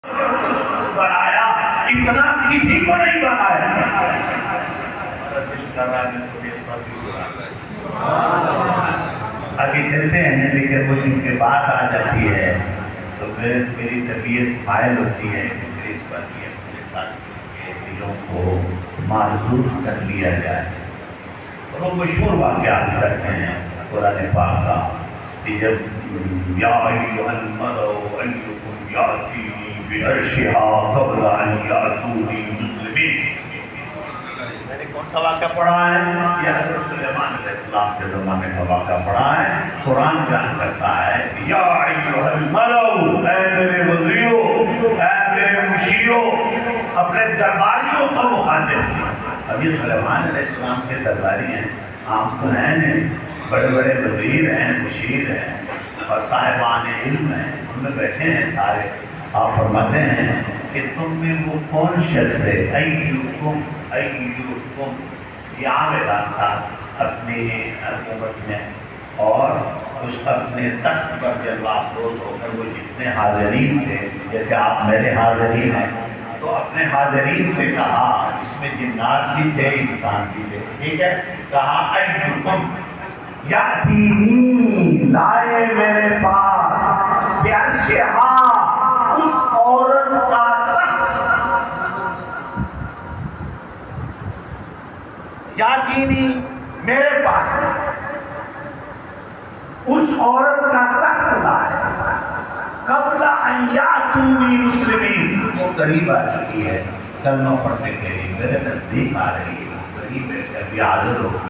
بنایا اتنا کسی کو نہیں بنایا. میرا دل کر رہا ہے تو اس پر بھی آگے چلتے ہیں، لیکن وہ جن کے بات آ جاتی ہے تو میری طبیعت مائل ہوتی ہے کہ اس پر بھی اپنے ساتھیوں کے دلوں کو معذور کر لیا جائے. اور وہ مشہور واقعات کرتے ہیں قرآن پاک کا کہ جب یا ایھا الملأ ایکم یاتینی بعرشھا قبل ان یاتونی مسلمین. میں نے کون سا واقعہ پڑھا ہے؟ یہ حضرت سلیمان علیہ السلام کے زمانے کا واقعہ پڑھا ہے. قرآن بیان کرتا ہے کہ یا ایھا الملأ، اے میرے وزیروں، اے میرے مشیروں، اپنے درباریوں کو مخاطب کیا. اب یہ سلیمان علیہ السلام کے درباری ہیں، عام کنین ہیں، بڑے بڑے وزیر ہیں، مشیر ہیں اور صاحبان علم ہیں، ان میں بیٹھے ہیں سارے. آپ فرماتے ہیں کہ تم میں وہ کون شخص ہے؟ ایھکم ایھکم، یہ عام اعلان تھا اپنی حکومت میں، اور اس اپنے تخت پر جب افروز ہو کر وہ جتنے حاضرین تھے، جیسے آپ میرے حاضرین ہیں، تو اپنے حاضرین سے کہا، جس میں جنات بھی تھے انسان بھی تھے، ٹھیک ہے، کہا ایھکم یاتینی، لائے میرے پاس بعرشھا، اس عورت کا تخت. یاتینی، میرے پاس اس عورت کا تخت لائے قبل ان یاتونی مسلمین. وہ قریب آ چکی ہے کلمہ پڑھنے کے لیے، میرے نزدیک آ رہی ہے، قریب ہے کہ ابھی حاضر ہو.